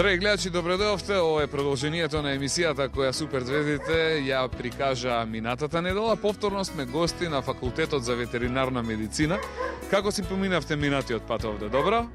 Драги гледачи, добредојавте. Ова е продолжението на емисијата која Суперзвездите ја прикажа минатата недела. Повторно сме гости на Факултетот за ветеринарна медицина. Како си поминавте минатиот пат овде? Добро?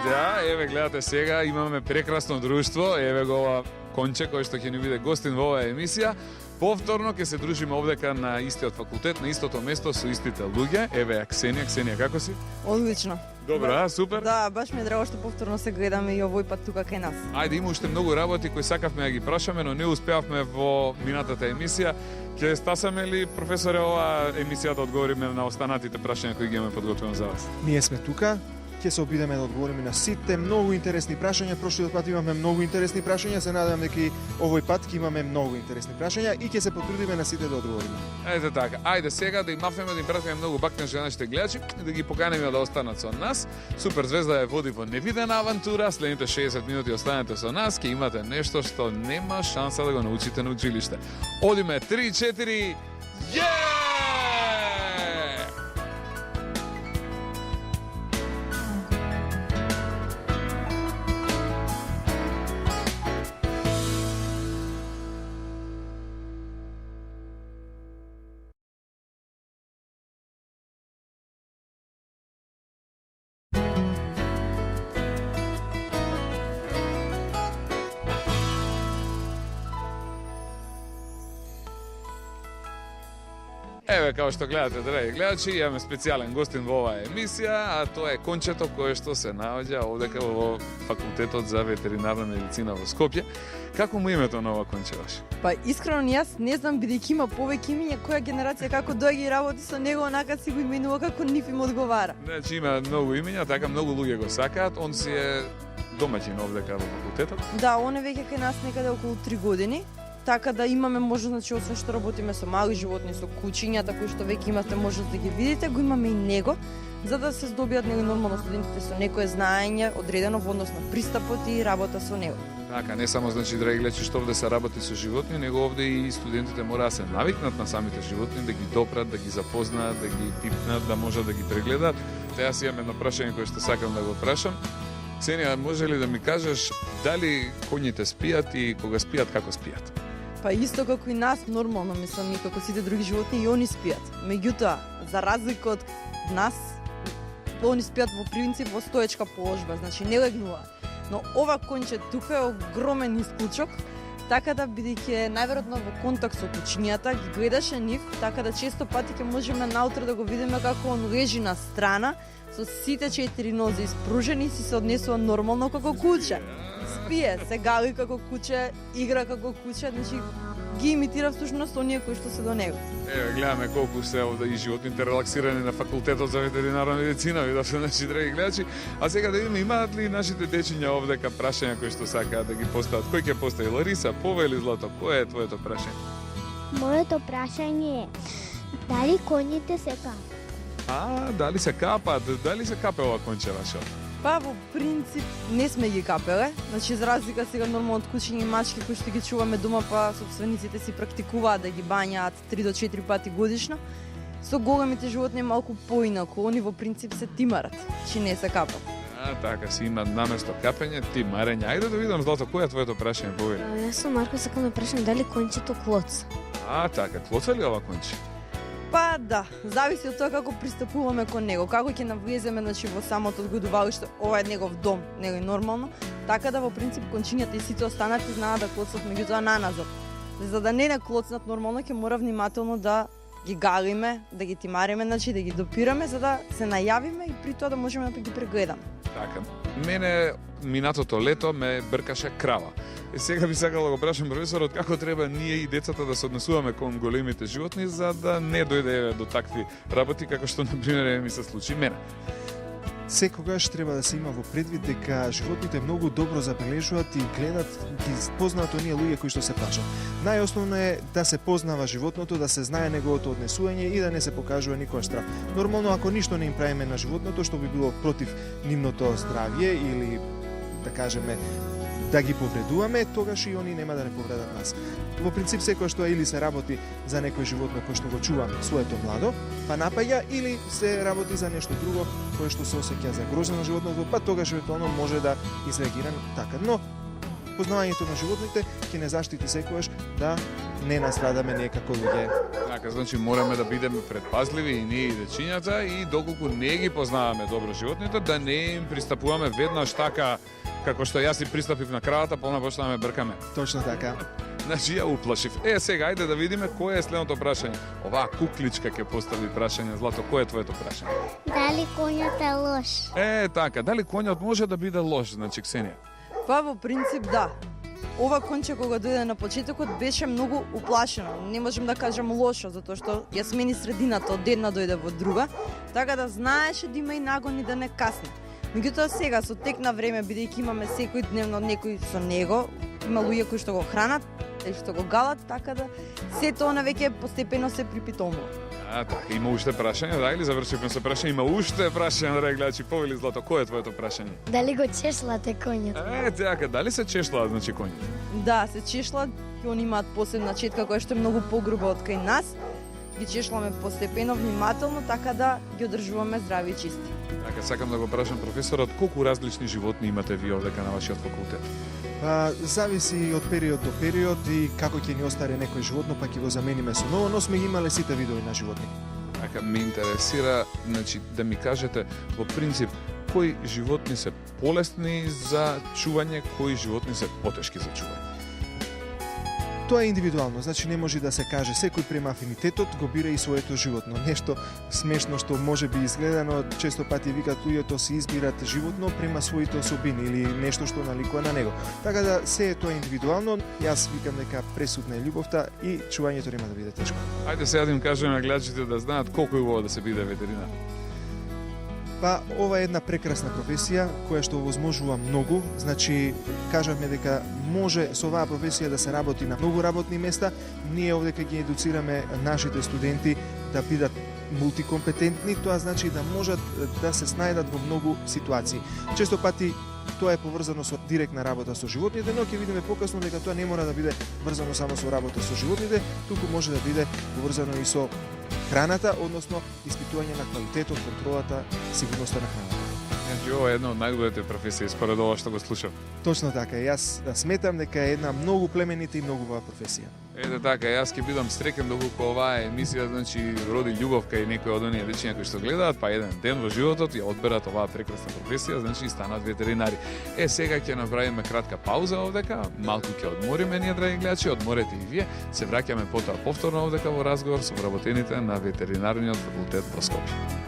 Да, еве гледате сега, имаме прекрасно друштво. Еве го ова конче кој што ќе ни биде гостин во оваа емисија. Повторно ќе се дружиме овдека на истиот факултет, на истото место со истите луѓе. Еве Ксенија, Ксенија, како си? Одлично. Добро, супер. Да, баш ми е драго што повторно се гледаме и овој пат тука кај нас. Ајде, има уште многу работи кои сакавме да ги прашаме, но не успеавме во минатата емисија. Ќе стасаме ли, професоре, ова емисија да одговориме на останатите прашања кои ги имаме подготвено за вас? Ние сме тука, ќе се обидеме да одговориме на сите многу интересни прашања. Прошлиот пат имавме многу интересни прашања, се надевам дека и овој пат ќе имаме многу интересни прашања и ќе се потрудиме на сите да одговориме. Ете така, ајде сега да им мафнеме, да им пратиме многу бакнежи на нашите гледачи и да ги поканеме да останат со нас. Суперзвезда ја води во невидена авантура, следните 60 минути останете со нас, ќе имате нешто што нема шанса да го научите на училиште. Одиме 3-4, Еве, како што гледате, драги гледачи, имаме специјален гостин во оваа емисија, а тоа е кончето кое што се наоѓа овдека во Факултетот за ветеринарна медицина во Скопје. Како му името на ова конче ваше? Па искрено јас не знам, бидејќи има повеќе имиња, која генерација како доаѓа и работи со него, онака си го именува како нив им одговара. Значи има многу имиња, така многу луѓе го сакаат. Он си е домаќин овдека во факултетот. Да, он е веќе кај нас некаде околу 3 години. Така да имаме можност, значи, освен што работиме со мали животни, со кучињата кои што веќе имате можност да ги видите, го имаме и него, за да се здобиат него нормално студентите со некое знаење одредено во однос на пристапот и работа со него. Така, не само, значи, драги гледачи, што овде се работи со животни, него овде и студентите мора да се навикнат на самите животни, да ги допрат, да ги запознаат, да ги пипнат, да можат да ги прегледаат. Теја си имам едно прашање кое што сакам да го прашам. Ксенија, може ли да ми кажеш дали коњите спијат и кога спијат, како спијат? Па исто како и нас, нормално, мислам, и како сите други животни, и они спијат. Меѓутоа, за разлика од нас, они спијат во принцип во стоечка положба, значи не легнуваат. Но ова конче тука е огромен исклучок, така да бидејќи е најверојатно во контакт со кучињата, ги гледаше нив, така да често пати ќе можеме наутро да го видиме како он лежи на страна, со сите 4 нозе испружени и си се однесува нормално како куче. Спие, се гали како куче, игра како куче, значи ги имитира всушност оние кои што се до него. Еве, гледаме колку се овде и животните релаксирани на Факултетот за ветеринарна медицина, видовте, значи, драги гледачи. А сега да видиме, имаат ли нашите дечиња овдека прашања кои што сакаат да ги постават? Кој ќе постави? Лариса, Пова или Злато? Кое е твоето прашање? Моето прашање е дали коњите се капат? Дали се капат? Дали се капе ова конче ваше? Па во принцип не сме ги капеле, значи за разлика сега нормално од кучиња и мачки кои што ги чуваме дома, па собствениците си практикуваат да ги бањаат 3 до 4 пати годишно. Со големите животни е малку поинаку, они во принцип се тимарат, че не се капат. Така си има наместо капење, тимарење. Ајде да видам, Злато, кој е твоето прашање, Повели? Јас сум Марко, сакам да прашам дали кончето клоца. Така, клоца ли ова конче? Па да, зависи од тоа како пристапуваме кон него, како ќе навлеземе, значи, во самото одгојувалиште, ова е негов дом, него е нормално, така да во принцип кончињата и сите останати знаат да клоцат меѓутоа наназад. За да не клоцнат нормално, ќе мора внимателно да ги галиме, да ги тимариме, значи да ги допираме за да се најавиме и при тоа да можеме да ги прегледаме. Така, мене минатото лето ме бркаше крава. И сега би сакал да го прашам професорот како треба ние и децата да се однесуваме кон големите животни за да не дојде до такви работи како што на пример ми се случи мене. Секогаш треба да се има во предвид дека животните многу добро забележуваат и гледат, ги познаат оние луѓе кои што се плашат. Најосновно е да се познава животното, да се знае неговото однесување и да не се покажува никој страв. Нормално, ако ништо не им правиме на животното што би било против нивното здравје или да кажеме да ги повредуваме, тогаш и они нема да не повредат нас. Во принцип, секој што или се работи за некој животно кој што го чува своето младо, па напаѓа, или се работи за нешто друго кое што се осеќа загрозено животното, па тогаш евентуално може да изреагира така. Но познавањето на животните ќе не заштити секогаш да не настрадаме некако луѓе. Така, значи мораме да бидеме предпазливи и ние и дечињата и доколку не ги познаваме добро животните, да не им пристапуваме веднаш така како што јас си пристапив на кравата, полна почна да ме бркаме. Точно така. Значи ја уплашив. Сега ајде да видиме кој е следното прашање. Оваа кукличка ќе постави прашање. Злато, кој е твоето прашање? Дали конјот е лош? Така, дали конјот може да биде лош, значи Ксенија? Па во принцип да. Ова конче кога дојде на почетокот беше многу уплашено. Не можем да кажам лошо, затоа што ја смени средината, од една дојде во друга, така да знаеше да има и нагони да не касне. Меѓутоа сега со тек на време, бидејќи имаме секој дневно некој со него, има луѓе кои што го хранат и што го галат, така да сето она веќе постепено се припитомува. Така, има уште прашање, да, или завршивме со прашање? Има уште прашање, драги гледачи, повели Злато, кој е твоето прашање? Дали го чешлате конјот? Така, дали се чешлаат, значи, коњи? Да, се чешлат, они имаат посебна четка која што е многу погруба од кај нас. Ги чешламе постепено, внимателно, така да ги одржуваме здрави и чисти. Така, сакам да го прашам професорот, колку различни животни имате вие овдека на вашиот факултет? Зависи од период до период и како ќе ни остаре некој животно, па ќе го замениме со ново, но сме ги имале сите видови на животни. Така, ме интересира, значи, да ми кажете, во принцип, кои животни се полесни за чување, кои животни се потешки за чување? Тоа е индивидуално, значи не може да се каже секој према афинитетот го бира и своето животно. Нешто смешно што може би изгледа, но често пати викат луѓето си избират животно према своите особини или нешто што наликува на него. Така да се е тоа индивидуално. Јас викам дека пресудна е љубовта и чувањето нема да биде тешко. Ајде сега да им кажеме на гледачите да знаат колку е убаво да се биде ветеринар. Па, ова е една прекрасна професија која што овозможува многу. Значи, кажавме дека може со оваа професија да се работи на многу работни места. Ние овдека ги едуцираме нашите студенти да бидат мултикомпетентни, тоа значи да можат да се снајдат во многу ситуации. Често пати тоа е поврзано со директна работа со животните, но ќе видиме покасно дека тоа не мора да биде врзано само со работа со животните, туку може да биде поврзано и со храната, односно испитување на квалитетот, контролата, сигурноста на храната. Значи, ова е една од најубавите професии според ова што го слушам. Точно така, јас сметам дека е една многу племенита и многу убава професија. Ете така, јас ќе бидам среќен доколку оваа емисија, значи, роди љубов кај некои од оние дечиња кои што гледаат, па еден ден во животот ја одберат оваа прекрасна професија, значи и станат ветеринари. Сега ќе направиме кратка пауза овдека, малку ќе одмориме ние, драги гледачи, одморете и вие. Се враќаме потоа повторно овдека во разговор со вработените на ветеринарниот факултет во Скопје.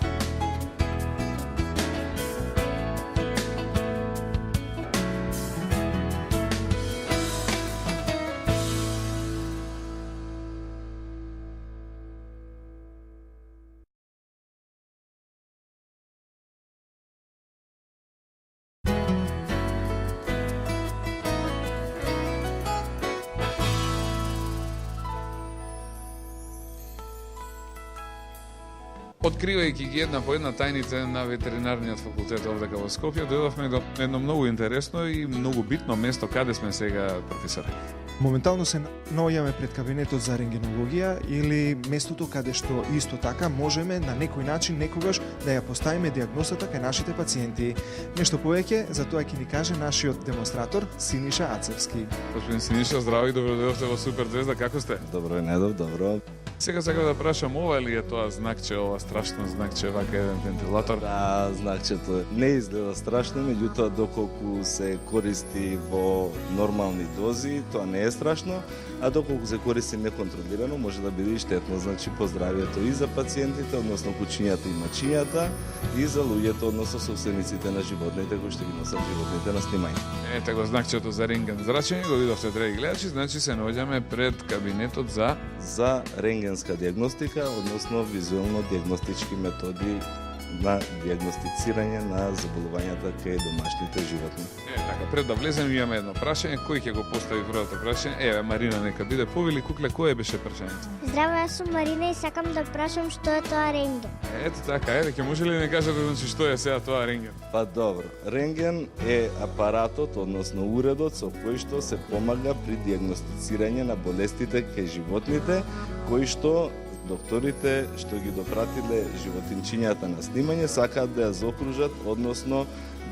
Откривајќи ги една по една тајните на ветеринарниот факултет овдека во Скопје, дојдовме до едно многу интересно и многу битно место. Каде сме сега, професоре? Моментално се наоѓаме пред кабинетот за рентгенологија или местото каде што исто така можеме на некој начин некогаш да ја поставиме дијагнозата кај нашите пациенти. Нешто повеќе за тоа ќе ни каже нашиот демонстратор Синиша Ацевски. Господин Синиша, здраво и добро дојдовте во Супер Звезда, како сте? Добро, Недов, добро. Сега сакам да прашам, ова ли е тоа знакче, ова страшно знакче, вака еден вентилатор? Да, знакчето не изгледа страшно, меѓутоа доколку се користи во нормални дози, тоа не е страшно, а доколку се користи неконтролирано, може да биде и штетно, значи по здравието и за пациентите, односно кучињата и мачињата, и за луѓето, односно собствениците на животните кои што ги носат животните на снимање. Ете го знакчето за рентген зрачење, го видовте, драги гледачи, значи се наоѓаме пред кабинетот за рентгенска диагностика, односно визуелно-диагностички методи на диагностицирање на заболувањата кај домашните животни. Така, пред да влезем имаме едно прашање, кој ќе го постави првото прашање? Марина, нека биде. Повели, кукле, кое беше прашањето? Здраво, јас сум Марина и сакам да прашам што е тоа рентген. Ето така, ќе може ли да не кажете значи што е сега тоа рентген? Па добро, рентген е апаратот, односно уредот со кој што се помага при диагностицирање на болестите кај животните, кои што докторите што ги допратиле животинчињата на снимање сакаат да ја заокружат, односно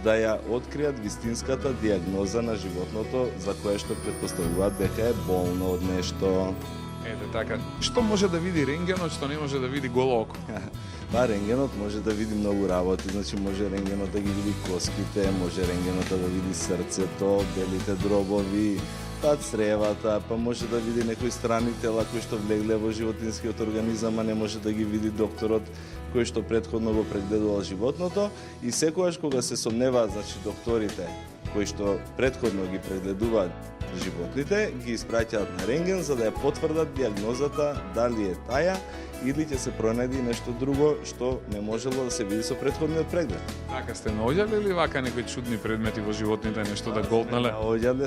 да ја откријат вистинската диагноза на животното за кое што претпоставуваат дека е болно од нешто. Ете така. Што може да види рентгенот, што не може да види голо око? Па рентгенот може да види многу работи, значи може рентгенот да ги види коските, може рентгенот да види срцето, белите дробови, па цревата, па може да види некои страни тела кои што влегле во животинскиот организам, а не може да ги види докторот кој што претходно го прегледувал животното. И секогаш кога се сомневаат, значи докторите кои што претходно ги прегледуваат животните, ги испраќаат на рентген за да ја потврдат диагнозата дали е таја или ќе се пронајде нешто друго што не можело да се види со претходниот преглед. Така сте наоѓале ли вака некои чудни предмети во животните, нешто да голтнале?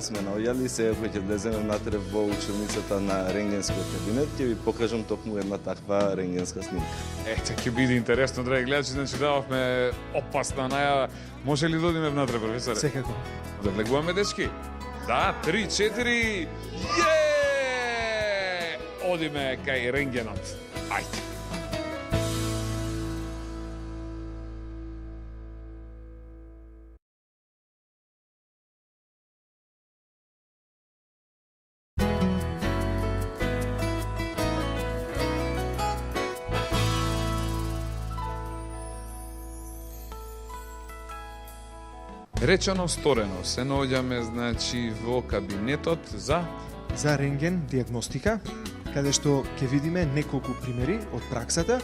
Сме наоѓали, сега кој ќе влеземе внатре во училницата на рентгенскиот кабинет, ќе ви покажам токму една таква рентгенска снимка. Ете, ќе биде интересно, драги гледачи, значи дававме опасна најава. Може ли да одиме внатре, професоре? Секако. Да влегуваме, дечки? Да, 3, 4, одиме кај рентгенот. Ајде. Речено сторено, се наоѓаме значи во кабинетот за рентген диагностика, каде што ќе видиме неколку примери од праксата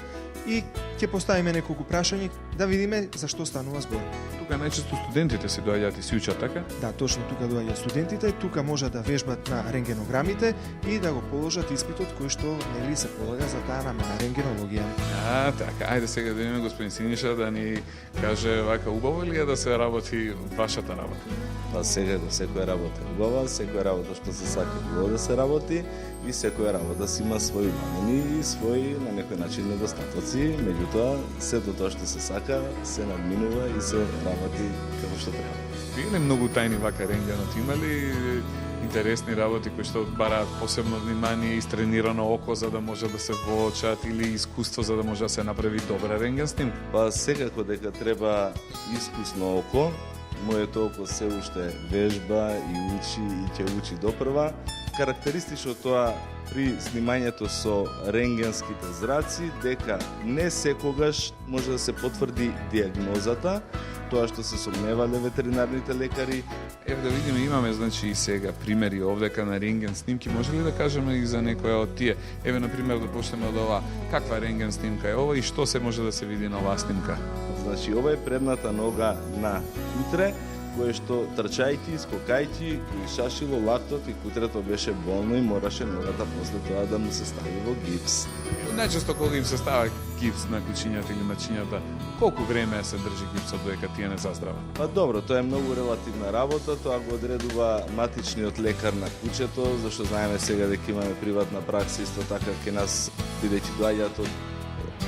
и ќе поставиме неколку прашања да видиме за што станува збор. тука најчесто студентите се доаѓаат и се учат, така? Да, точно тука доаѓаат студентите, тука може да вежбат на рентгенограмите и да го положат испитот кој што нели се полага за таа намена рентгенологија. Така, ајде сега да видиме господин Синиша да ни каже вака убаво ли е да се работи вашата работа? Па сега секоја работа е убава, секоја работа што се сака убаво да се работи и секоја работа си има своји намени и своји на некој начин недостатоци, меѓутоа сето тоа што се сака се надминува и се работи како што треба. Биле многу тајни вака рентгенот, има ли интересни работи кои што бараат посебно внимание, истренирано око за да може да се воочат или искуство за да може да се направи добра рентген снимка? Па секако дека треба искусно око. Моето око се уште вежба и учи и ќе учи допрва. Карактеристично тоа при снимањето со рентгенските зраци дека не секогаш може да се потврди диагнозата, тоа што се сомневале ветеринарните лекари. Еве да видиме, имаме значи и сега примери овдека на рентген снимки. Може ли да кажеме и за некоја од тие? Еве на пример да почнеме од ова. Каква рентген снимка е ова и што се може да се види на оваа снимка? Значи ова е предната нога на кутре, кое што трчајќи, скокајќи и шашило лактот и кутрето беше болно и мораше ногата после тоа да му се стави во гипс. Најчесто кога им се става гипс на кучињата или на чинјата, колку време се држи гипсот додека тие не заздрават? Па добро, тоа е многу релативна работа, тоа го одредува матичниот лекар на кучето, зашто знаеме сега дека имаме приватна пракса, исто така ке нас бидејќи доаѓаат од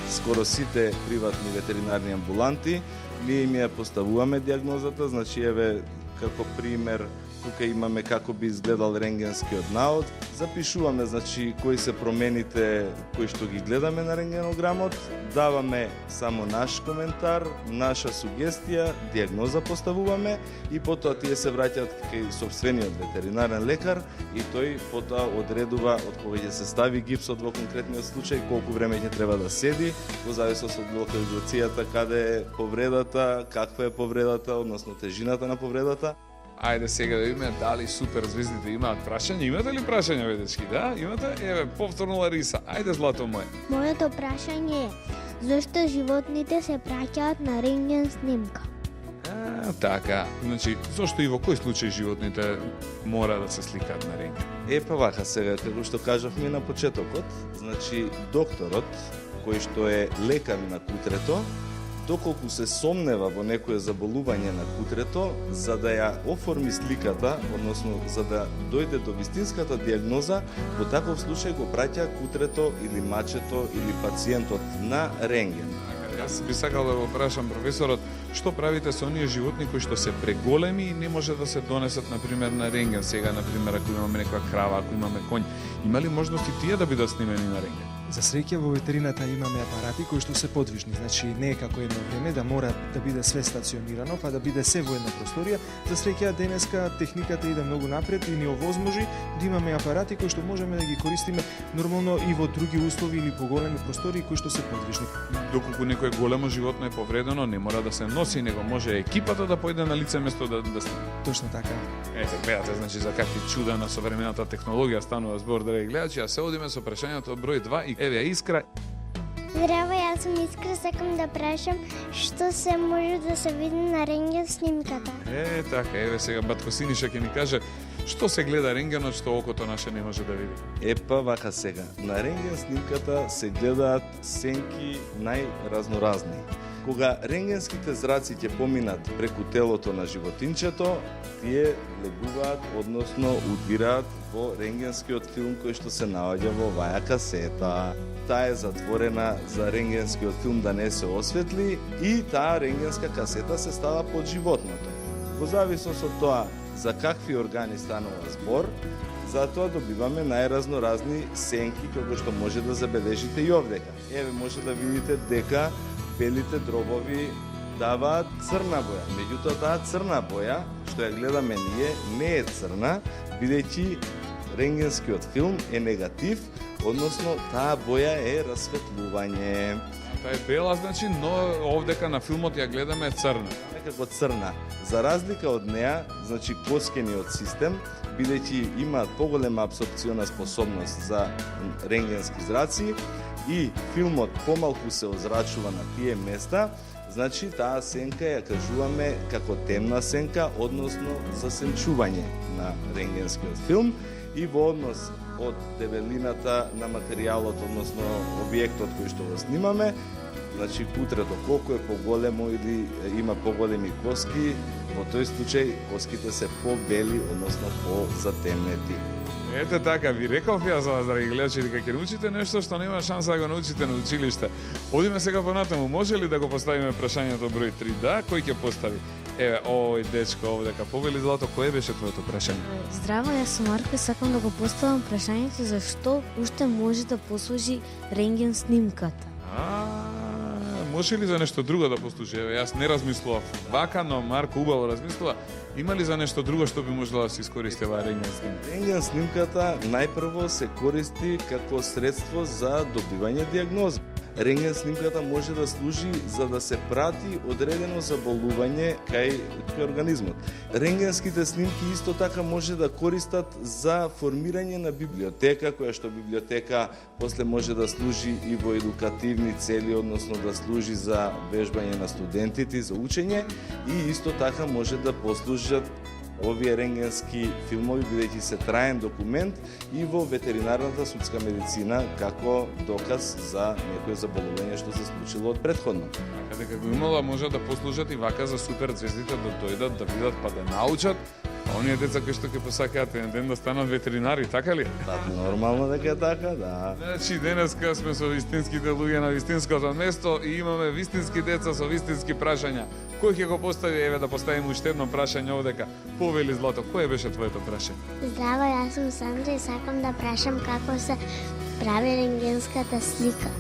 скоро сите приватни ветеринарни амбуланти, ние им ја поставуваме диагнозата, значи еве како пример тука имаме како би изгледал рентгенскиот наод, запишуваме значи кои се промените кои што ги гледаме на рентгенограмот, даваме само наш коментар, наша сугестија, диагноза поставуваме и потоа тие се враќаат кај сопствениот ветеринарен лекар и тој потоа одредува од кога ќе се стави гипсот во конкретниот случај, колку време ќе треба да седи, во зависност од локализацијата, каде е повредата, каква е повредата, односно тежината на повредата. Ајде сега да видиме дали суперзвездите имаат прашања. Имате ли прашања, ведечки? Да, имате? Еве, повторно Лариса. Ајде, злато моје. Моето прашање е зошто животните се праќаат на рентген снимка? Така, значи, зошто и во кој случај животните мора да се сликаат на рентген? Па вака сега, како што кажавме на почетокот, значи докторот, кој што е лекар на кутрето, доколку се сомнева во некое заболување на кутрето, за да ја оформи сликата, односно за да дојде до вистинската диагноза, во таков случај го праќа кутрето или мачето или пациентот на рентген. Јас би сакал да го прашам професорот, што правите со оние животни кои што се преголеми и не може да се донесат, например, на рентген? Сега, например, ако имаме некоја крава, ако имаме конј, има ли можности тие да бидат снимени на рентген? За среќа во ветерината имаме апарати кои што се подвижни, значи не е како едно време да мора да биде све стационирано, па да биде се во една просторија. За среќа денеска техниката иде многу напред и ни овозможи да имаме апарати кои што можеме да ги користиме нормално и во други услови или поголеми простории кои што се подвижни. Доколку некое големо животно е повредено, не мора да се носи, него може екипата да појде на лице место да снима. Точно така. Ете, гледате, значи за какви чуда на современата технологија станува збор, драги гледачи, а се одиме со прашањето број 2 и еве Искра. Здраво, јас сум Искра, сакам да прашам што се може да се види на рентген снимката. Така, еве сега Батко Синиша ќе ни каже што се гледа рентгенот што окото наше не може да види. Епа вака сега. На рентген снимката се гледаат сенки најразноразни. Кога рентгенските зраци ќе поминат преку телото на животинчето, тие легуваат, односно удираат во рентгенскиот филм кој што се наоѓа во оваа касета. Таа е затворена за рентгенскиот филм да не се осветли и таа рентгенска касета се става под животното. Во зависност од тоа за какви органи станува збор, затоа добиваме најразноразни сенки кои што може да забележите и овдека. Еве може да видите дека белите дробови даваат црна боја. Меѓутоа таа црна боја што ја гледаме ние не е црна, бидејќи рентгенскиот филм е негатив, односно таа боја е расветлување. Таа е бела, значи, но овдека на филмот ја гледаме црна. Некако црна. За разлика од неа, значи коскениот систем, бидејќи имаат поголема апсорбциона способност за рентгенски зраци и филмот помалку се озрачува на тие места, значи таа сенка ја кажуваме како темна сенка, односно засенчување на рентгенскиот филм и во однос од дебелината на материјалот, односно објектот кој што го снимаме, значи путрето колку е поголемо или има поголеми коски, во тој случај коските се побели, односно позатемнети. Ете така, ви реков ја за вас, драги гледачи, дека ќе научите нешто што нема шанса да го научите на училиште. Одиме сега понатаму, може ли да го поставиме прашањето број 3? Да, кој ќе постави? Еве, ој дечко овдека, повели Злато, кое беше твоето прашање? Здраво, јас сум Марко и сакам да го поставам прашањето зашто уште може да послужи рентген снимката. Може ли за нешто друго да послужи? Еве, јас не размислував вака, но Марко убаво размислува. Има ли за нешто друго што би можело да се искористи оваа рентген снимка? Рентген снимката најпрво се користи како средство за добивање дијагноза. Рентген снимката може да служи за да се прати одредено заболување кај организмот. Рентгенските снимки исто така може да користат за формирање на библиотека, која што библиотека после може да служи и во едукативни цели, односно да служи за вежбање на студентите, за учење и исто така може да послужат овие рентгенски филмови, бидејќи се траен документ и во ветеринарната судска медицина како доказ за некое заболување што се случило од претходно. Дека го имала може да послужат и вака за суперзвездите да дојдат, да видат па да научат, а оние деца кои што ќе посакаат еден ден да станат ветеринари, така ли? Да, нормално дека е така, да. Значи, денеска сме со вистинските луѓе на вистинското место и имаме вистински деца со вистински прашања. Кој ќе го постави, еве да поставиме уште едно прашање овдека. Повели Злато, кое беше твоето прашање? Здраво, јас сум Сандра и сакам да прашам како се прави рентгенската слика.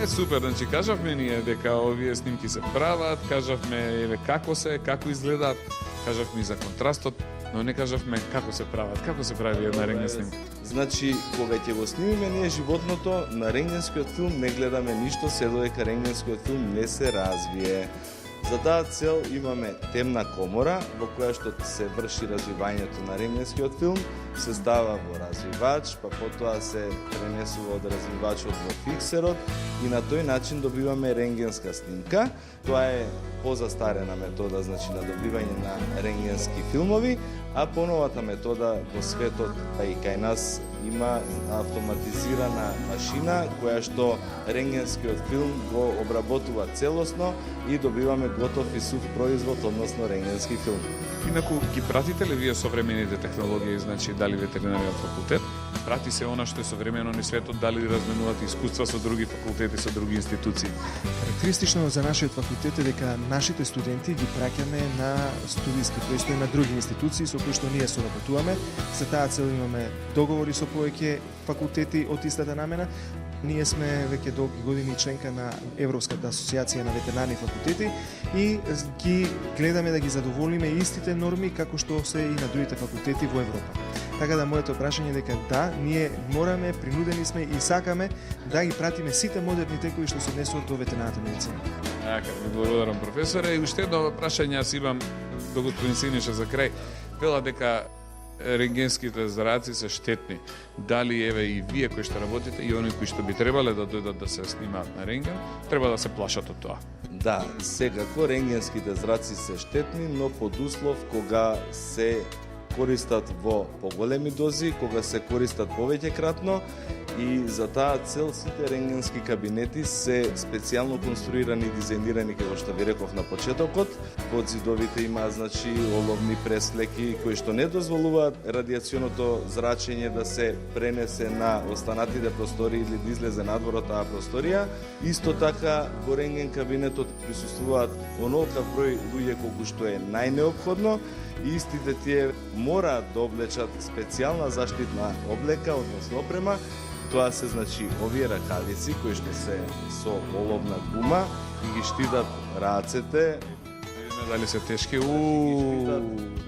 Супер, значи кажавме ние дека овие снимки се прават, кажавме еве како изгледаат, кажавме и за контрастот, но не кажавме како се прават, како се прави една рентген снимка. Значи, кога ќе го снимиме ние животното, на рентгенскиот филм не гледаме ништо се додека рентгенскиот филм не се развие. За таа цел имаме темна комора во која што се врши развивањето на рентгенскиот филм, се става во развивач, па потоа се пренесува од развивачот во фиксерот и на тој начин добиваме рентгенска снимка. Тоа е позастарена метода, значи на добивање на рентгенски филмови, а поновата метода во светот, па и кај нас има автоматизирана машина која што рентгенскиот филм го обработува целосно и добиваме готов и сув производ, односно рентгенски филм. Инаку ги пратите ли вие современите технологии, значи дали ветеринариот факултет, прати се она што е современо низ светот, дали разменувате искуства со други факултети, со други институции? Карактеристично за нашиот факултет е дека нашите студенти ги праќаме на студиски престои на други институции со кои што ние соработуваме. За таа цел имаме договори со повеќе факултети од истата намена. Ние сме веќе долги години членка на Европската асоциација на ветеринарни факултети и ги гледаме да ги задоволиме истите норми како што се и на другите факултети во Европа. Така да моето прашање е дека да, ние мораме, принудени сме и сакаме да ги пратиме сите модерни текови што се однесуваат до ветеринарната медицина. Така, ви благодарам професоре. И уште едно прашање јас имам до господин Синиша за крај. Вела дека рентгенските зраци се штетни. Дали еве и вие кои што работите и оние кои што би требале да дојдат да се снимаат на рентген, треба да се плашат од тоа? Да, секако рентгенските зраци се штетни, но под услов кога се користат во поголеми дози, кога се користат повеќе кратно и за таа цел сите рентгенски кабинети се специјално конструирани и дизајнирани, како што ви реков на почетокот. Под зидовите има оловни преслеки кои што не дозволуваат радиационото зрачење да се пренесе на останатите простории или да излезе надвор од таа просторија. Исто така во рентген кабинетот присуствуваат онолка број луѓе колку што е најнеопходно и истите тие мораат да облечат специјална заштитна облека, односно опрема. Тоа се значи овие ракавици кои што се со оловна гума и ги штитат рацете. Дали се тешки?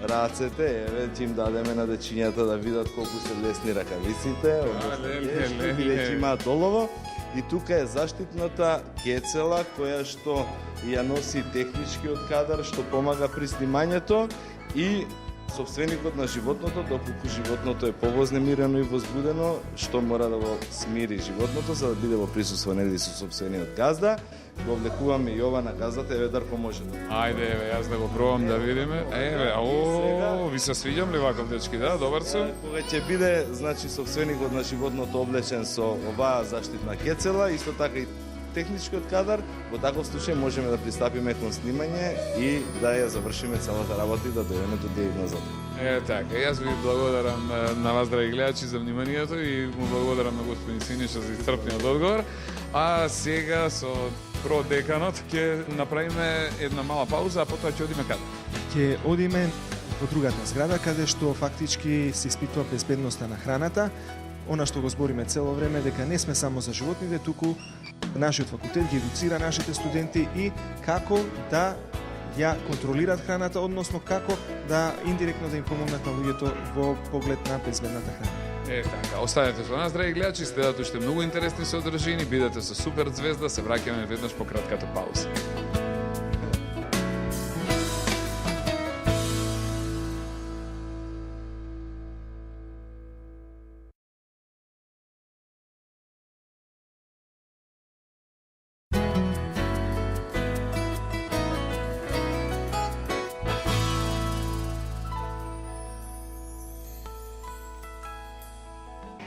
Рацете, еве ќе им дадеме на дечињата да видат колку се лесни ракавиците, односно тешки, бидејќи имаат олово. И тука е заштитната кецела која што ја носи техничкиот кадар што помага при снимањето и собственикот на животното, доколку животното е повознемирено и возбудено, што мора да го смири животното за да биде во присуство нели со собствениот газда, го влекуваме и ова на газдата, еве Дарко може да. Ајде, еве, јас да го пробам да видиме. Еве, ви се свиѓам ли ваков дечки, да? Добар сум. Кога ќе биде, значи, собственикот на животното облечен со оваа заштитна кецела, исто така и техничкиот кадар, во таков случај можеме да пристапиме кон снимање и да ја завршиме целата работа и да дојдеме до диагнозата. Така, јас ви благодарам на вас, драги гледачи, за вниманието и му благодарам на господин Синиша за исцрпниот одговор. А сега со продеканот ќе направиме една мала пауза, а потоа ќе одиме каде? Ќе одиме во другата зграда каде што фактички се испитува безбедноста на храната. Она што го збориме цело време дека не сме само за животните, туку нашиот факултет ги едуцира нашите студенти и како да ја контролираат храната, односно како да индиректно да им помогнат на луѓето во поглед на безбедната храна. Така, останете со нас, драги гледачи, следат уште многу интересни содржини, бидете со Супер Звезда, се враќаме веднаш по кратката пауза.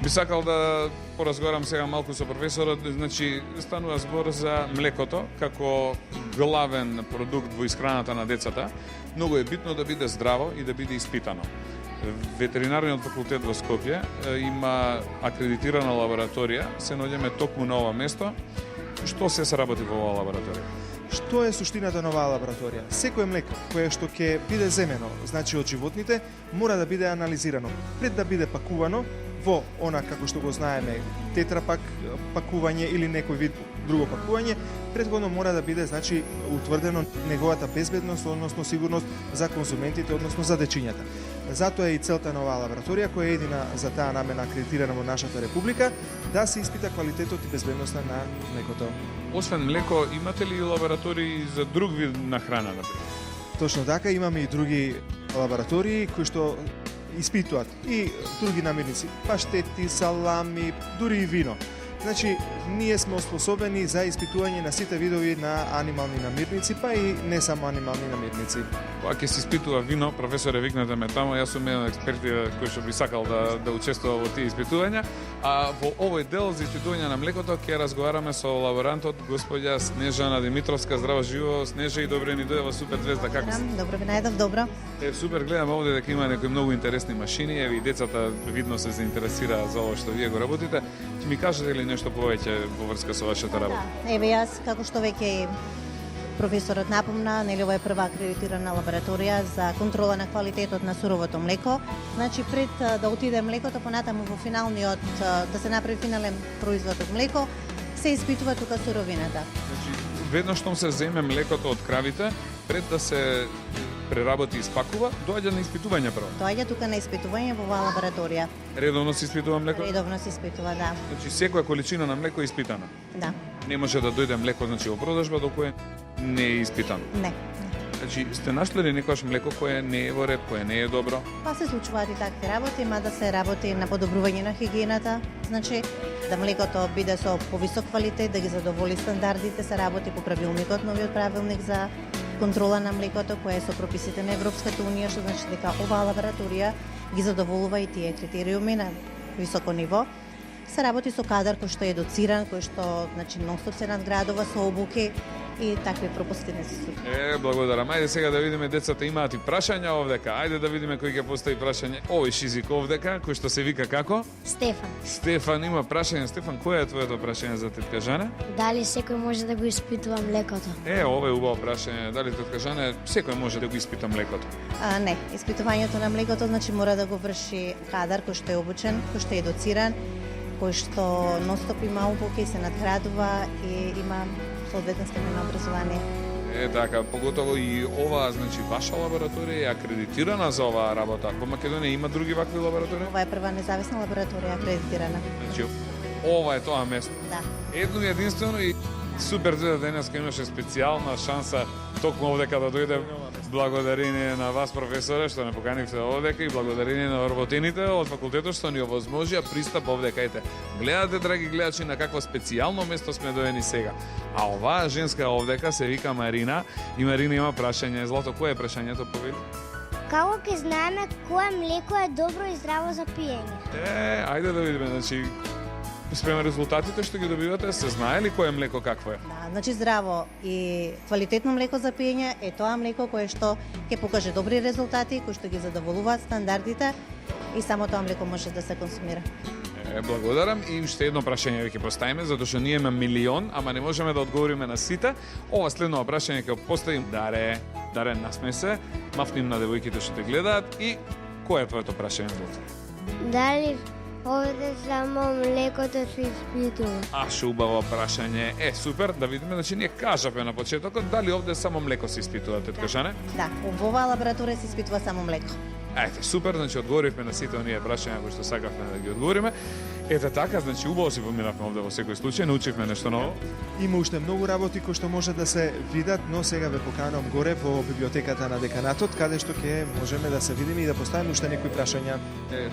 Би сакал да поразговарам сега малку со професорот, значи станува збор за млекото како главен продукт во исхраната на децата. Многу е битно да биде здраво и да биде испитано. Ветеринарниот факултет во Скопје има акредитирана лабораторија, се наоѓаме токму на ова место. Што се работи во оваа лабораторија? Што е суштината на оваа лабораторија? Секое млеко кое што ќе биде земено, значи од животните, мора да биде анализирано пред да биде пакувано во она како што го знаеме тетрапак пакување или некој вид друго пакување, претходно мора да биде значи утврдено неговата безбедност, односно сигурност за конзументите, односно за дечињата. Затоа е и целта на оваа лабораторија, која е едина за таа намена акредитирана во нашата република, да се испита квалитетот и безбедноста на млекото. Освен млеко, имате ли лаборатории за друг вид на храна, например? Точно така, имаме и други лаборатории кои што испитуваат и други намирници, паштети, салами, дури и вино. Значи, ние сме оспособени за испитување на сите видови на анимални намирници, па и не само анимални намирници. Кога ќе се испитува вино, професоре, викнете ме тамо, јас сум еден експерт кој што би сакал да учествува во тие испитувања, а во овој дел за испитување на млекото ќе разговараме со лаборантот господја Снежана Димитровска. Здраво живо, Снежа, и добре ни дојде во Супер Звезда. Како си? Добро ви најдов, добро. Супер, гледам овде дека има некои многу интересни машини, еве и децата видно се заинтересира за ова што вие го работите. Ќе ми кажете ли нешто повеќе во врска со вашата работа? Еве јас, како што веќе професорот напомна, нели ова е прва акредитирана лабораторија за контрола на квалитетот на суровото млеко. Значи пред да отиде млекото понатаму во финалниот да се направи финален производ од млеко, се испитува тука суровината. Значи, веднаш што се земе млекото од кравите, пред да се преработи и испакува, доаѓа на испитување прво. Доаѓа тука на испитување во оваа лабораторија. Редовно се испитува млеко? Редовно се испитува, да. Значи секоја количина на млеко е испитана. Да. Не може да дојде млеко значи во продажба доколку не е испитано. Не. Значи сте нашли ли некојаш млеко кое не е во ред, кое не е добро? Па се случуваат и такви работи, мада се работи на подобрување на хигиената. Значи, да млекото биде со повисок квалитет, да ги задоволи стандардите, се работи по правилникот, новиот правилник за контрола на млекото, кој е со прописите на Европската унија, што значи дека оваа лабораторија ги задоволува и тие критериуми на високо ниво. Се работи со кадар кој што е едуциран, кој што значи нонстоп се надградува со обуки и такви пропуски не се случуваат. Благодарам. Ајде сега да видиме, децата имаат и прашања овдека. Ајде да видиме кој ќе постави прашање. Овој шизик овдека, кој што се вика како? Стефан, Стефан има прашање. Стефан, кое е твоето прашање за тетка Жане? дали секој може да го испитува млекото? Ова е убаво прашање. Дали тетка Жане секој може да го испита млекото? Не, испитувањето на млекото значи мора да го врши кадар кој што е обучен, кој што е едуциран, кој што нонстоп има обуки, се надградува и има соодветен степен на образование. Така, поготово и ова, значи, ваша лабораторија е акредитирана за оваа работа. Во Македонија има други вакви лаборатории? Ова е прва независна лабораторија акредитирана. Значи, ова е тоа место. Да. Едно и единствено и супер за денеска имаше специјална шанса токму овдека да дојде благодарение на вас, професоре, што не поканивте овдека и благодарение на вработените од факултетот што ни овозможија пристап овдека. Ете, гледате, драги гледачи, на какво специјално место сме доени сега. А оваа женска овдека се вика Марина и Марина има прашање. Злато, кое е прашањето, повели? Како ќе знаеме кое млеко е добро и здраво за пиење? Ајде да видиме, значи, спрема резултатите што ги добивате, се знае ли кое млеко какво е? Да, значи здраво и квалитетно млеко за пиење е тоа млеко кое што ќе покаже добри резултати, кои што ги задоволуваат стандардите и само тоа млеко може да се консумира. Благодарам и уште едно прашање ви ќе поставиме, затоа што ние имаме милион, ама не можеме да одговориме на сите. Ова следно прашање ќе поставим. Даре, насме се, мафним на девојките што те гледаат и кое е твоето прашање? Дали овде само млекото се испитува? Аше убаво прашање. Супер, да видиме, значи ние кажавме на почетокот дали овде само млеко се испитува, тетка Жане? Да, во оваа лабораторија се испитува само млеко. Супер, значи одговоривме на сите оние прашања кои што сакавме да ги одговориме. Така, значи убаво си поминавме овде во секој случај, научивме нешто ново. Има уште многу работи кои што може да се видат, но сега ве поканувам горе во библиотеката на деканатот, каде што ќе можеме да се видиме и да поставиме уште некои прашања.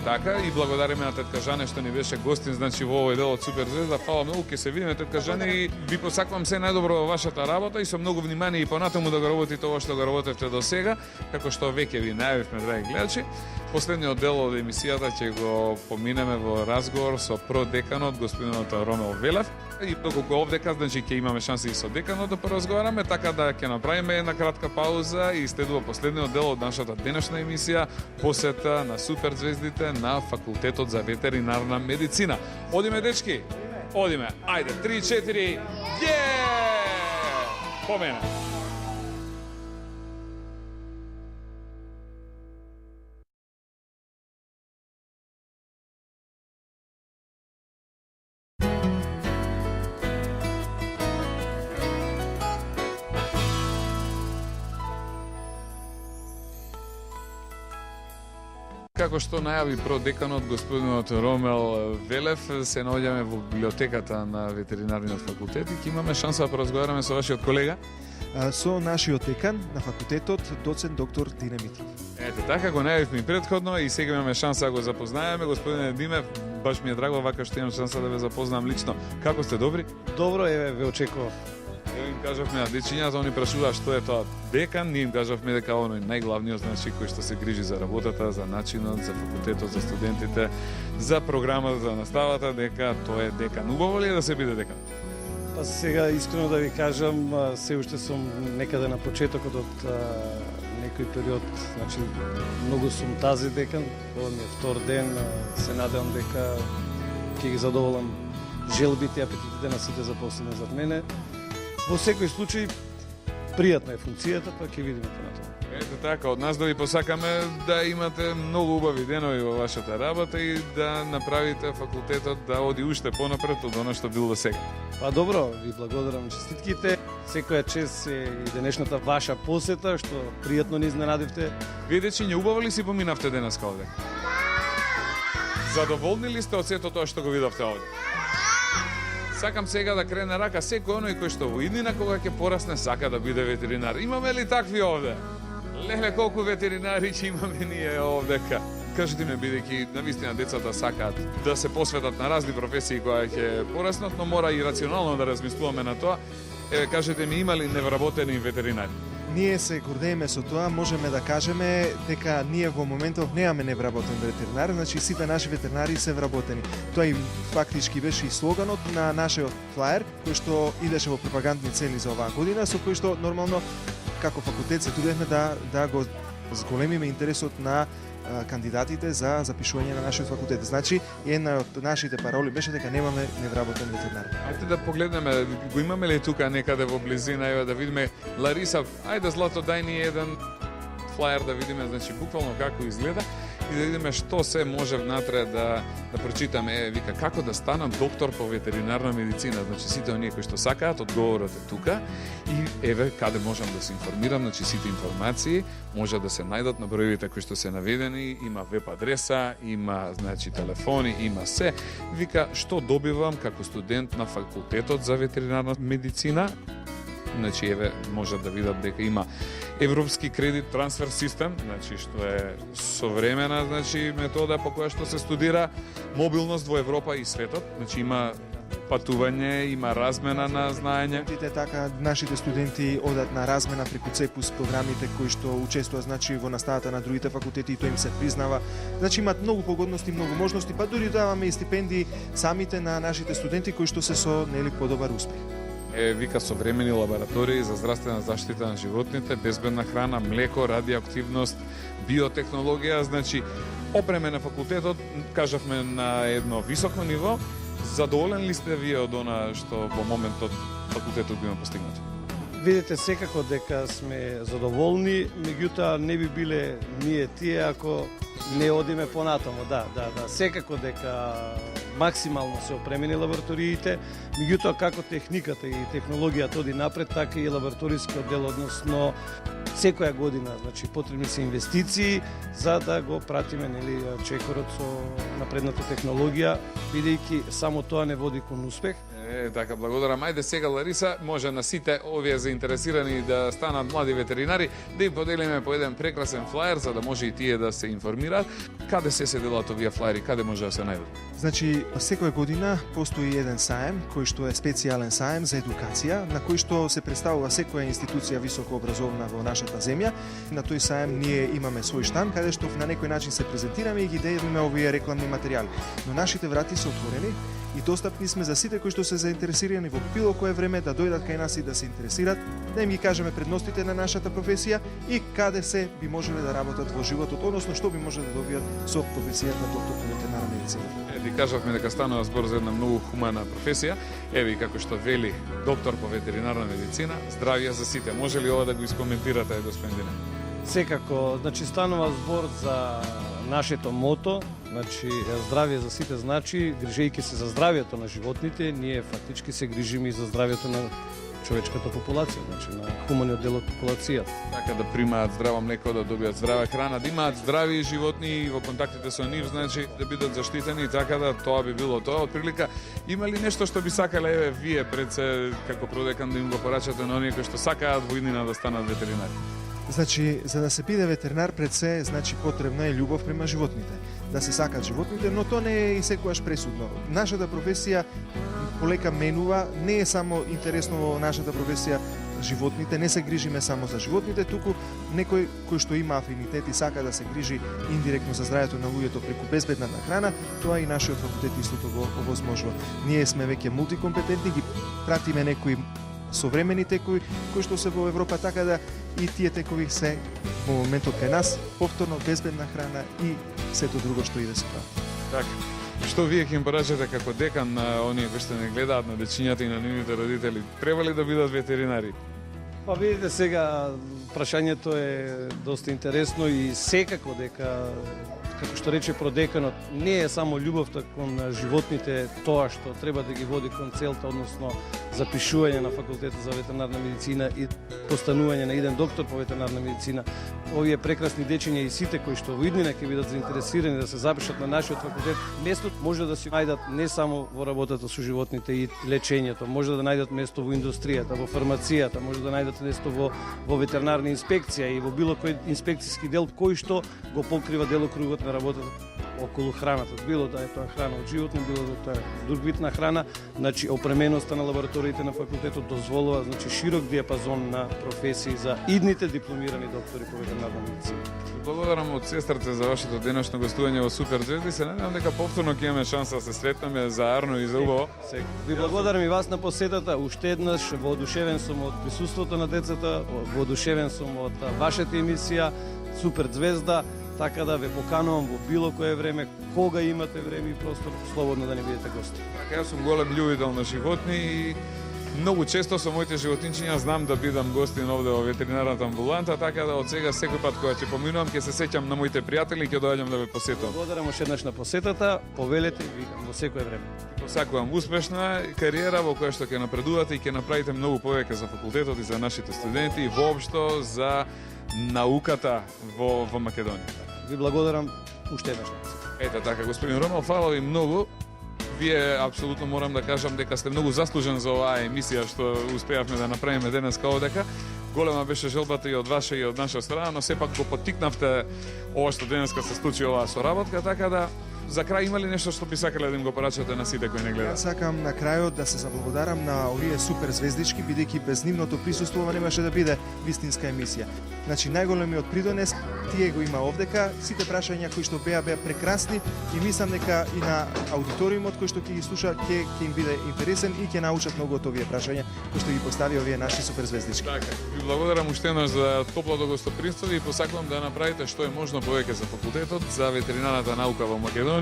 Така, и благодариме на тетка Жане што ни беше гостин, значи во овој дел од Супер Звезда. Фала многу, ќе се видиме, тетка Жане, и ви посакувам се најдобро во вашата работа и со многу внимание и понатаму да го работите ова што го работевте до сега, како што веќе ви најавивме, драги гледачи. Последниот дел од емисијата ќе го поминеме во разговор со продеканот господинот Ромел Велев. И доколку овдека, значи ќе имаме шанси и со деканот да поразговараме, така да ќе направиме една кратка пауза и следува последниот дел од нашата денешна емисија, посета на суперзвездите на Факултетот за ветеринарна медицина. Одиме, дечки? Одиме. Ајде, 3-4. По мене. Како што најави продеканот господинот Ромел Велев, се наоѓаме во библиотеката на ветеринарниот факултет и ќе имаме шанса да поразговараме со вашиот колега. Со нашиот декан на факултетот, доцент доктор Дине Митров. Така, го најавивме и предходно и сега имаме шанса да го запознаеме. Господине Диме, баш ми е драго вака што имам шанса да ве запознам лично. Како сте, добри? Добро, ве очекував. Им кажавме на дечињата, они прашуваа што е тоа декан, ние им кажавме дека оној најглавниот, значи, кој што се грижи за работата, за начинот, за факултетот, за студентите, за програмата, за наставата, дека тоа е декан. Убаво ли е да се биде декан? Па сега, искрено да ви кажам, се уште сум некаде на почетокот од некој период, значи, многу сум тази декан, ова ми е втор ден, се надевам дека ќе ги задоволам желбите и апетитите на сите запослени зад мене. Во секој случај, пријатна е функцијата, па ќе видиме понатаму. Ето така, од нас да ви посакаме да имате многу убави денови во вашата работа и да направите факултетот да оди уште понапред од оно што бил до сега. Па добро, ви благодарам честитките. Секоја чест е и денешната ваша посета, што пријатно ни изненадивте. Вие дечиња, убаво ли си поминавте денеска овде? Задоволни ли сте од сето тоа што го видовте овде? Сакам сега да крене рака секој оној кој што во иднина кога ќе порасне сака да биде ветеринар. Имаме ли такви овде? Леле, колку ветеринари ќе имаме ние овдека. Кажете ми, бидејќи навистина децата сакаат да се посветат на разни професии кои ќе пораснат, но мора и рационално да размислуваме на тоа. Еве, кажете ми, има ли невработени ветеринари? Ние се гордееме со тоа, можеме да кажеме дека ние во моментов немаме невработен ветеринар, значи сите наши ветеринари се вработени. Тоа и фактички беше и слоганот на нашиот флаер, кој што идеше во пропагандни цели за оваа година, со кој што нормално како факултет се трудевме да го зголемиме интересот на кандидатите за запишување на нашиот факултет. Значи, една од нашите пароли беше дека немаме невработен ветеринар. Ајде да погледнеме, го имаме ли тука некаде во близина, еве да видиме. Лариса, ајде Злато, дај ни еден флаер да видиме, значи буквално како изгледа и да видиме што се може внатре да прочитаме. Еве, вика, како да станам доктор по ветеринарна медицина. Значи сите оние кои што сакаат, одговорот е тука и еве каде можам да се информирам, значи сите информации може да се најдат на броевите кои што се наведени, има веб адреса, има значи телефони, има се. Вика, што добивам како студент на факултетот за ветеринарна медицина? Значи, еве, можат да видат дека има европски кредит трансфер систем, значи што е современа значи метода по која што се студира мобилност во Европа и светот. Значи има патување, има размена на знаење. Така, нашите студенти одат на размена преку ЦЕПУС програмите кои што учествуваат значи во наставата на другите факултети и тоа им се признава. Значи имаат многу погодности, многу можности, па дури даваме и стипендии самите на нашите студенти кои што се со нели подобар успех. Вика современи лаборатории за здравствена заштита на животните, безбедна храна, млеко, радиоактивност, биотехнологија, значи опреме на факултетот, кажавме на едно високо ниво. Задоволен ли сте вие од она што во моментот факултетот го има постигнато? Видите секако дека сме задоволни, меѓутоа не би биле ние тие ако не одиме понатамо. Да, секако дека максимално се опремени лабораториите, меѓутоа како техниката и технологијата оди напред, така и лабораторискиот дел, односно секоја година, значи потребни се инвестиции за да го пратиме нели чекорот со напредната технологија, бидејќи само тоа не води кон успех. Така, благодарам. Ајде сега, Лариса, може на сите овие заинтересирани да станат млади ветеринари, да им поделиме по еден прекрасен флаер, за да може и тие да се информираат. Каде се делат овие флаери, каде може да се најдат? Значи, секоја година постои еден саем, кој што е специјален саем за едукација, на кој што се представува секоја институција високо образовна во нашата земја. На тој саем ние имаме свој штанд, каде што на некој начин се презентираме и ги делиме овие рекламни материјали. Но нашите врати се отворени и достапни сме за сите кои што се заинтересирани во било кое време да дојдат кај нас и да се интересират, да им ги кажеме предностите на нашата професија и каде се би можеле да работат во животот, односно што би можеле да добијат со професијата доктор по ветеринарна медицина. Ви кажавме дека станува збор за една многу хумана професија. Еве како што вели доктор по ветеринарна медицина, здравје за сите. Може ли ова да го искоментирате, господин Дине? Секако, значи станува збор за нашето мото, значи здравје за сите, значи грижејќи се за здравјето на животните, ние фактички се грижиме и за здравјето на човечката популација, значи на хуманиот дел од популацијата. Така да примаат здраво млеко, да добијат здрава храна, да имаат здрави животни и во контактите со нив, значи да бидат заштитени, така да тоа би било тоа. Од прилика, има ли нешто што би сакале еве вие пред се како продекан да им го порачате на оние кои што сакаат во иднина да станат ветеринари? Значи, за да се биде ветеринар пред се, значи потребна е љубов према животните. Да се сакаат животните, но тоа не е и секогаш пресудно. Нашата професија полека менува, не е само интересно во нашата професија животните, не се грижиме само за животните, туку некој кој што има афинитет и сака да се грижи индиректно за здравјето на луѓето преку безбедна храна, тоа и нашиот факултет истото го овозможува. Ние сме веќе мултикомпетентни, ги пратиме некои современи текови кои што се во Европа, така да и тие текови се во моментот кај нас, повторно безбедна храна и сето друго што и да се прави. Така. Што вие ќе им порачате како декан на оние кои што не гледаат, на дечињата и на нивните родители? Треба ли да бидат ветеринари? Па видите сега, прашањето е доста интересно и секако дека, како што рече продеканот, не е само љубовта кон животните тоа што треба да ги води кон целта, односно запишување на факултетот за ветеринарна медицина и постанување на еден доктор по ветеринарна медицина. Овие прекрасни дечиња и сите кои што во иднина ќе бидат заинтересирани да се запишат на нашиот факултет, местот може да си најдат не само во работата со животните и лечењето, може да најдат место во индустријата, во фармацијата, може да најдат место во ветеринарна инспекција и во било кој инспекцијски дел кој што го покрива делокругот на работата околу храната, било да е тоа храна од животни, било да тоа е друг вид на храна, значи опременоста на лабораториите на факултетот дозволува значи широк диапазон на професии за идните дипломирани доктори по ветеринарна медицина. Благодарам од сестрите за вашето денешно гостување во Супер Звезди. Се надевам дека повторно ќе имаме шанса да се сретнеме заедно и за убаво. Ви благодарам и вас на посетата. Уште еднаш воодушевен сум од присуството на децата, воодушевен сум од вашата емисија Супер Звезда. Така да ве поканувам во било кое време, кога имате време и простор, слободно да не бидете гости. Така, јас сум голем љубител на животни и многу често со моите животинчиња знам да бидам гостин овде во ветеринарната амбуланта, така да од сега секој пат кога ќе поминувам ќе се сеќам на моите пријатели и ќе доаѓам да ве посетувам. Благодарам уште еднаш на посетата, повелете и викам во секое време. Посакувам успешна кариера во која што ќе напредувате и ќе направите многу повеќе за факултетот и за нашите студенти и воопшто за науката во Македонија. Ви благодарам уште еднаш. Ете така, господин Ромал, фала ви многу. Вие апсолутно морам да кажам дека сте многу заслужен за оваа емисија што успеавме да направиме денеска овдека. Голема беше желбата и од ваша и од наша страна, но сепак го поттикнавте ова што денеска се случи оваа соработка, така да за крај има ли нешто што би сакале да им го порачате на сите кои не гледаат? Јас сакам на крајот да се заблагодарам на овие супер звездички, бидејќи без нивното присуство ова немаше да биде вистинска емисија. Значи најголемиот придонес тие го има овдека, сите прашања кои што беа прекрасни и мислам дека и на аудиториумот кој што ќе ги слуша ќе им биде интересен и ќе научат многу од овие прашања кои што ги постави овие наши супер звездички. Така, ви благодарам уште еднаш за топлото гостопримство и посакувам да направите што е можно повеќе за факултетот, за ветеринарната наука во Македонија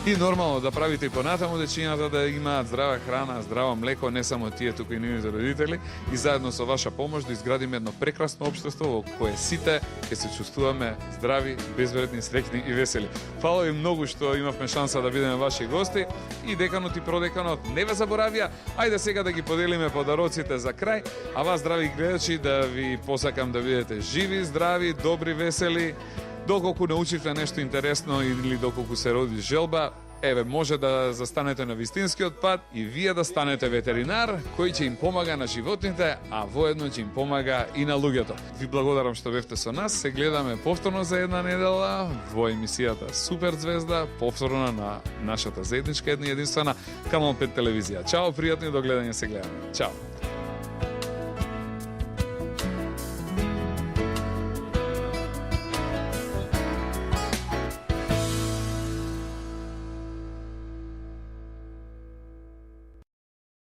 и нормално да правите и понатаму дечињата да имаат здрава храна, здраво млеко, не само тие, туку и нивните родители и заедно со ваша помош да изградиме едно прекрасно општество во кое сите ќе се чувствуваме здрави, безвредни, среќни и весели. Фала ви многу што имавме шанса да бидеме ваши гости и деканот и продеканот не ве заборавија. Ајде сега да ги поделиме подароците за крај, а вас, здрави гледачи, да ви посакам да бидете живи, здрави, добри, весели. Доколку научите нешто интересно или доколку се роди желба, еве, може да застанете на вистинскиот пат и вие да станете ветеринар кој ќе им помага на животните, а воедно ќе им помага и на луѓето. Ви благодарам што бевте со нас. Се гледаме повторно за една недела во емисијата Супер Звезда, повторно на нашата заедничка една единствена Канал 5 телевизија. Чао, пријатно и до гледање, се гледаме. Чао.